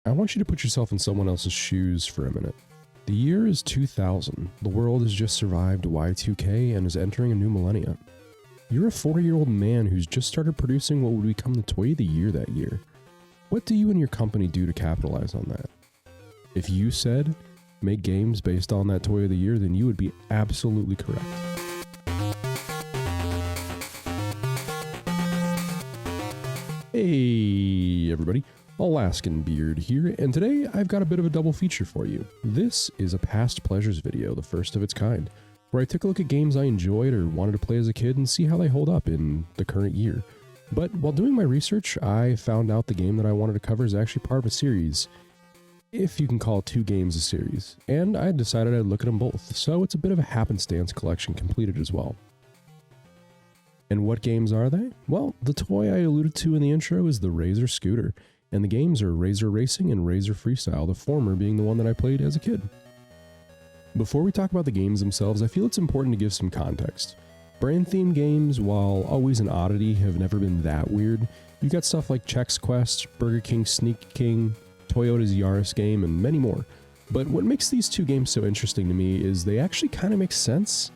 I want you to put yourself in someone else's shoes for a minute. The year is 2000. The world has just survived Y2K and is entering a new millennia. You're a 40-year-old man who's just started producing what would become the toy of the year that year. What do you and your company do to capitalize on that? If you said, make games based on that toy of the year, then you would be absolutely correct. Hey everybody, AlaskanBeard here, and today I've got a bit of a double feature for you. This is a past pleasures video, the first of its kind, where I took a look at games I enjoyed or wanted to play as a kid and see how they hold up in the current year. But while doing my research, I found out the game that I wanted to cover is actually part of a series, if you can call 2 games a series, and I decided I'd look at them both, so it's a bit of a happenstance collection completed as well. And what games are they? Well, the toy I alluded to in the intro is the Razor scooter, and the games are Razor Racing and Razor Freestyle, the former being the one that I played as a kid. Before we talk about the games themselves, I feel it's important to give some context. Brand-themed games, while always an oddity, have never been that weird. You got stuff like Chex Quest, Burger King Sneak King, Toyota's Yaris game, and many more. But what makes these 2 games so interesting to me is they actually kind of make sense.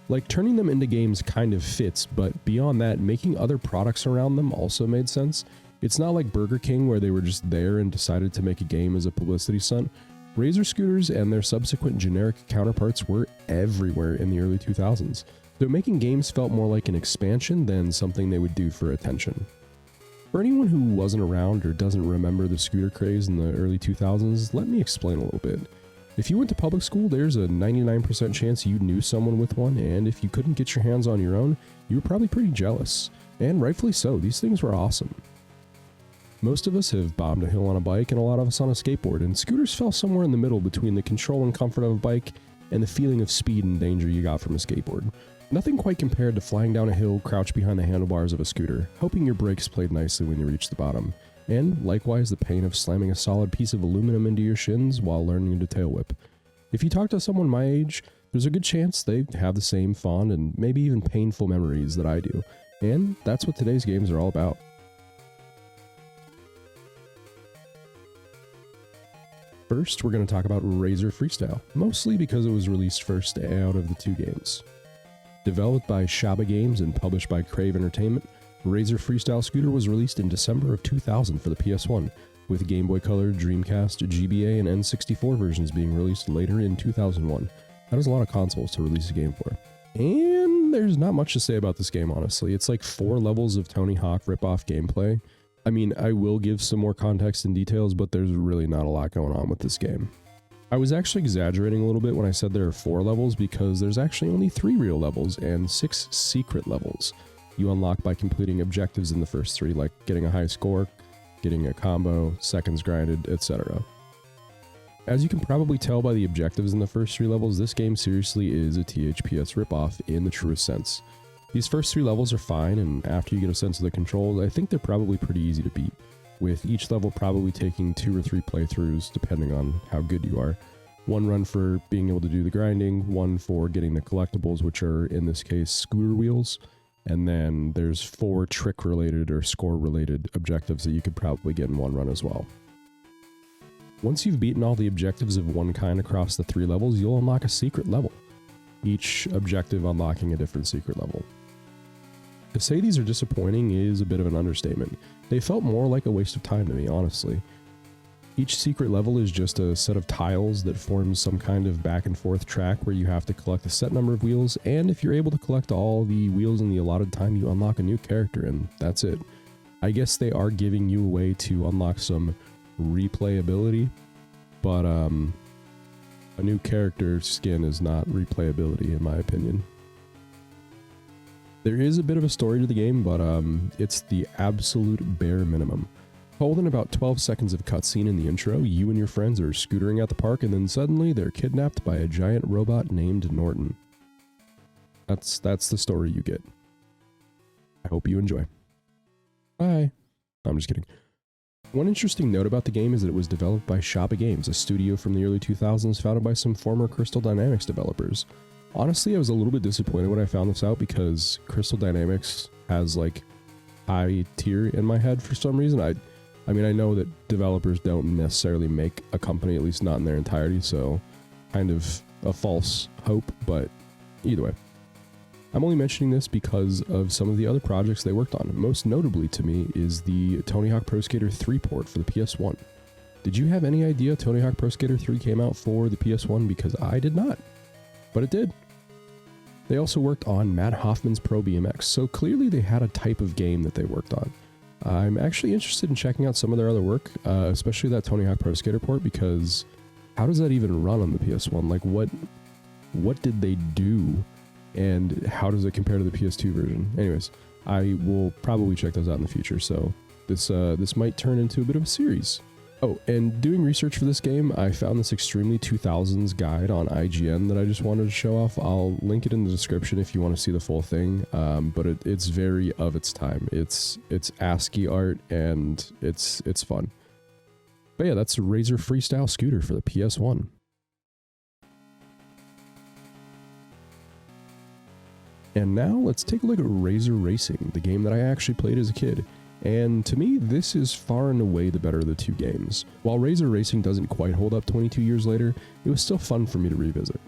Like, turning them into games kind of fits, but beyond that, making other products around them also made sense. It's not like Burger King where they were just there and decided to make a game as a publicity stunt. Razor scooters and their subsequent generic counterparts were everywhere in the early 2000s. So making games felt more like an expansion than something they would do for attention. For anyone who wasn't around or doesn't remember the scooter craze in the early 2000s, let me explain a little bit. If you went to public school, there's a 99% chance you knew someone with one, and if you couldn't get your hands on your own, you were probably pretty jealous. And rightfully so, these things were awesome. Most of us have bombed a hill on a bike and a lot of us on a skateboard, and scooters fell somewhere in the middle between the control and comfort of a bike and the feeling of speed and danger you got from a skateboard. Nothing quite compared to flying down a hill crouched behind the handlebars of a scooter, hoping your brakes played nicely when you reached the bottom. And likewise, the pain of slamming a solid piece of aluminum into your shins while learning to tail whip. If you talk to someone my age, there's a good chance they have the same fond and maybe even painful memories that I do. And that's what today's games are all about. First, we're going to talk about Razor Freestyle, mostly because it was released first out of the 2 games. Developed by Shaba Games and published by Crave Entertainment, Razor Freestyle Scooter was released in December of 2000 for the PS1, with Game Boy Color, Dreamcast, GBA, and N64 versions being released later in 2001. That is a lot of consoles to release a game for. And there's not much to say about this game, honestly. It's like 4 levels of Tony Hawk ripoff gameplay. I mean, I will give some more context and details, but there's really not a lot going on with this game. I was actually exaggerating a little bit when I said there are 4 levels because there's actually only 3 real levels and 6 secret levels you unlock by completing objectives in the first 3, like getting a high score, getting a combo, seconds grinded, etc. As you can probably tell by the objectives in the first 3 levels, this game seriously is a THPS ripoff in the truest sense. These first 3 levels are fine, and after you get a sense of the controls, I think they're probably pretty easy to beat, with each level probably taking 2 or 3 playthroughs depending on how good you are. 1 run for being able to do the grinding, 1 for getting the collectibles, which are in this case scooter wheels, and then there's 4 trick related or score related objectives that you could probably get in 1 run as well. Once you've beaten all the objectives of one kind across the 3 levels, you'll unlock a secret level, each objective unlocking a different secret level. To say these are disappointing is a bit of an understatement. They felt more like a waste of time to me, honestly. Each secret level is just a set of tiles that forms some kind of back and forth track where you have to collect a set number of wheels, and if you're able to collect all the wheels in the allotted time, you unlock a new character, and that's it. I guess they are giving you a way to unlock some replayability, but a new character skin is not replayability in my opinion. There is a bit of a story to the game, but it's the absolute bare minimum. Told in about 12 seconds of cutscene in the intro, you and your friends are scootering at the park, and then suddenly they're kidnapped by a giant robot named Norton. That's the story you get. I hope you enjoy. Bye. I'm just kidding. One interesting note about the game is that it was developed by Shaba Games, a studio from the early 2000s founded by some former Crystal Dynamics developers. Honestly, I was a little bit disappointed when I found this out because Crystal Dynamics has like high tier in my head for some reason. I mean, I know that developers don't necessarily make a company, at least not in their entirety, so kind of a false hope, but either way. I'm only mentioning this because of some of the other projects they worked on. Most notably to me is the Tony Hawk Pro Skater 3 port for the PS1. Did you have any idea Tony Hawk Pro Skater 3 came out for the PS1? Because I did not, but it did. They also worked on Matt Hoffman's Pro BMX, so clearly they had a type of game that they worked on. I'm actually interested in checking out some of their other work, especially that Tony Hawk Pro Skater port, because how does that even run on the PS1? Like, what did they do, and how does it compare to the PS2 version? Anyways, I will probably check those out in the future, so this might turn into a bit of a series. Oh, and doing research for this game, I found this extremely 2000s guide on IGN that I just wanted to show off. I'll link it in the description if you want to see the full thing, but it's very of its time. It's ASCII art, and it's fun. But yeah, that's a Razor Freestyle scooter for the PS1. And now let's take a look at Razor Racing, the game that I actually played as a kid. And to me, this is far and away the better of the two games. While Razor Racing doesn't quite hold up 22 years later, it was still fun for me to revisit.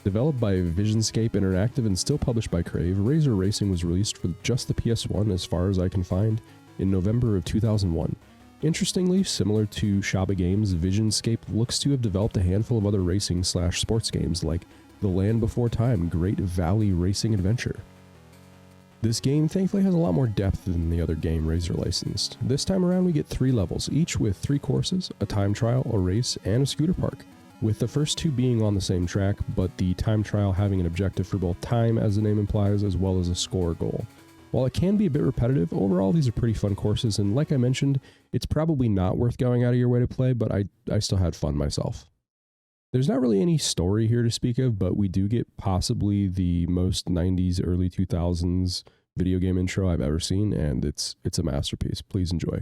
Developed by Visionscape Interactive and still published by Crave, Razor Racing was released for just the PS1 as far as I can find in November of 2001. Interestingly, similar to Shaba Games, Visionscape looks to have developed a handful of other racing/sports games like The Land Before Time, Great Valley Racing Adventure. This game thankfully has a lot more depth than the other game Razor licensed. This time around we get 3 levels, each with 3 courses, a time trial, a race, and a scooter park, with the first 2 being on the same track, but the time trial having an objective for both time, as the name implies, as well as a score goal. While it can be a bit repetitive, overall these are pretty fun courses, and like I mentioned, it's probably not worth going out of your way to play, but I still had fun myself. There's not really any story here to speak of, but we do get possibly the most 90s, early 2000s video game intro I've ever seen, and it's a masterpiece. Please enjoy.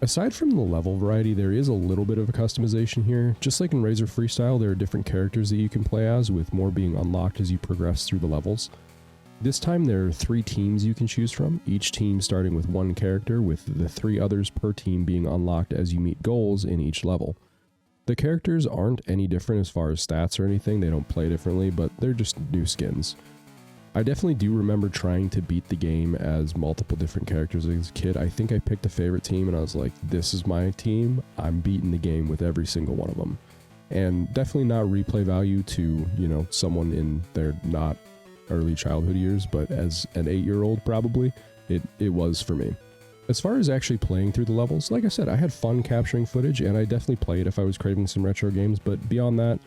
Aside from the level variety, there is a little bit of a customization here. Just like in Razor Freestyle, there are different characters that you can play as, with more being unlocked as you progress through the levels. This time there are 3 teams you can choose from, each team starting with 1 character, with the 3 others per team being unlocked as you meet goals in each level. The characters aren't any different as far as stats or anything, they don't play differently, but they're just new skins. I definitely do remember trying to beat the game as multiple different characters as a kid. I think I picked a favorite team and I was like, this is my team. I'm beating the game with every single one of them. And definitely not replay value to, you know, someone in their not early childhood years, but as an 8-year-old probably, it was for me. As far as actually playing through the levels, like I said, I had fun capturing footage and I definitely played if I was craving some retro games, but beyond that,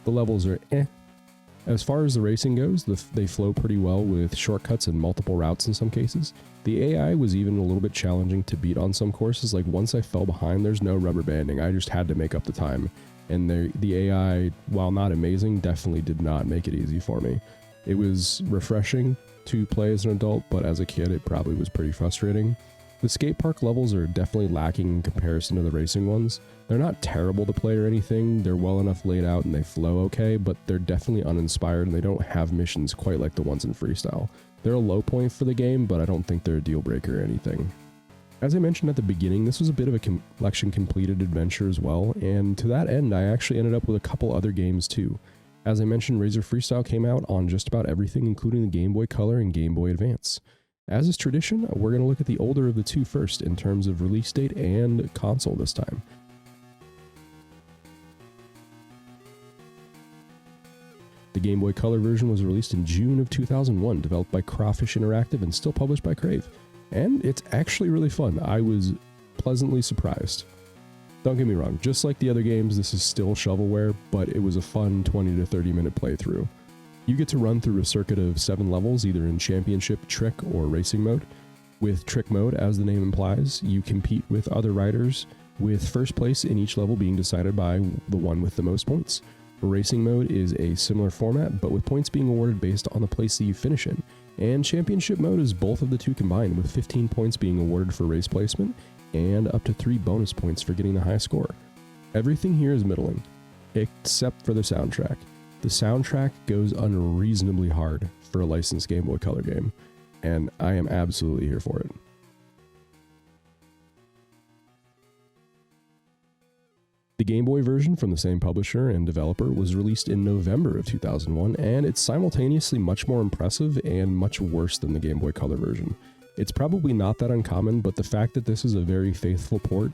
the levels are eh. As far as the racing goes, they flow pretty well with shortcuts and multiple routes in some cases. The AI was even a little bit challenging to beat on some courses, like once I fell behind, there's no rubber banding, I just had to make up the time. And the AI, while not amazing, definitely did not make it easy for me. It was refreshing to play as an adult, but as a kid it probably was pretty frustrating. The skate park levels are definitely lacking in comparison to the racing ones. They're not terrible to play or anything, they're well enough laid out and they flow okay, but they're definitely uninspired and they don't have missions quite like the ones in Freestyle. They're a low point for the game, but I don't think they're a deal breaker or anything. As I mentioned at the beginning, this was a bit of a collection completed adventure as well, and to that end I actually ended up with a couple other games too. As I mentioned, Razor Freestyle came out on just about everything, including the Game Boy Color and Game Boy Advance. As is tradition, we're going to look at the older of the two first in terms of release date and console this time. The Game Boy Color version was released in June of 2001, developed by Crawfish Interactive and still published by Crave. And it's actually really fun. I was pleasantly surprised. Don't get me wrong, just like the other games, this is still shovelware, but it was a fun 20 to 30 minute playthrough. You get to run through a circuit of 7 levels, either in Championship, Trick, or Racing mode. With Trick mode, as the name implies, you compete with other riders with first place in each level being decided by the one with the most points. Racing mode is a similar format, but with points being awarded based on the place that you finish in. And championship mode is both of the two combined, with 15 points being awarded for race placement and up to 3 bonus points for getting the high score. Everything here is middling, except for the soundtrack. The soundtrack goes unreasonably hard for a licensed Game Boy Color game, and I am absolutely here for it. The Game Boy version from the same publisher and developer was released in November of 2001, and it's simultaneously much more impressive and much worse than the Game Boy Color version. It's probably not that uncommon, but the fact that this is a very faithful port,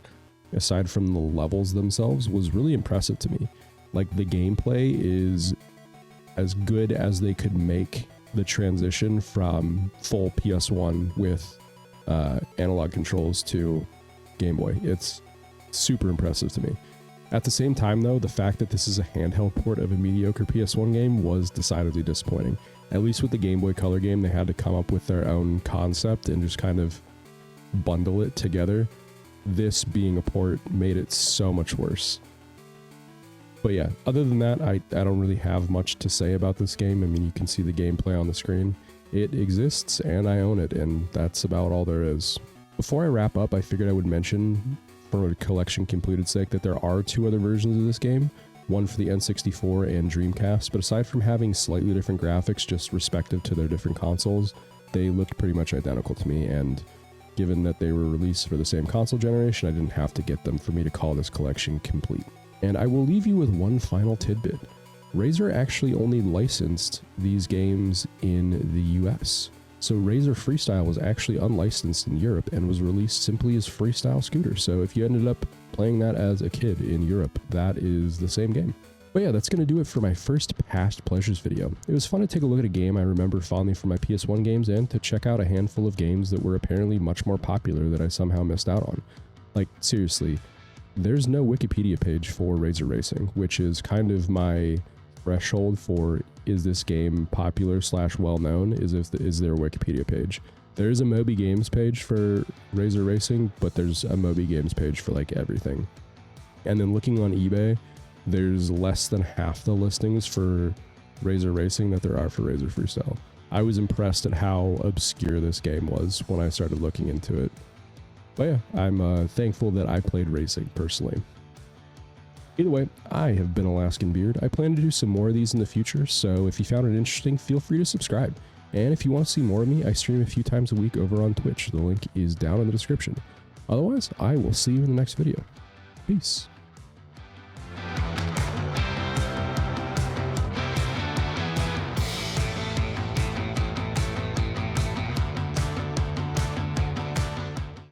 aside from the levels themselves, was really impressive to me. Like, the gameplay is as good as they could make the transition from full PS1 with analog controls to Game Boy. It's super impressive to me. At the same time, though, the fact that this is a handheld port of a mediocre PS1 game was decidedly disappointing. At least with the Game Boy Color game, they had to come up with their own concept and just kind of bundle it together. This being a port made it so much worse. But yeah, other than that, I don't really have much to say about this game. I mean, you can see the gameplay on the screen. It exists, and I own it, and that's about all there is. Before I wrap up, I figured I would mention, for a collection completed sake, that there are 2 other versions of this game, one for the N64 and Dreamcast, but aside from having slightly different graphics just respective to their different consoles, they looked pretty much identical to me, and given that they were released for the same console generation, I didn't have to get them for me to call this collection complete. And I will leave you with one final tidbit. Razor actually only licensed these games in the US. So Razor Freestyle was actually unlicensed in Europe and was released simply as Freestyle Scooter. So if you ended up playing that as a kid in Europe, that is the same game. But yeah, that's going to do it for my first Past Pleasures video. It was fun to take a look at a game I remember fondly from my PS1 games and to check out a handful of games that were apparently much more popular that I somehow missed out on. Like, seriously, there's no Wikipedia page for Razor Racing, which is kind of my threshold for, is this game popular / well known, is there a Wikipedia page. There's a Moby Games page for Razor Racing, but there's a Moby Games page for like everything. And then looking on eBay, there's less than half the listings for Razor Racing that there are for Razor Freestyle. I was impressed at how obscure this game was when I started looking into it. But yeah, I'm thankful that I played racing personally. Either way, I have been AlaskanBeard. I plan to do some more of these in the future, so if you found it interesting, feel free to subscribe. And if you want to see more of me, I stream a few times a week over on Twitch. The link is down in the description. Otherwise, I will see you in the next video. Peace.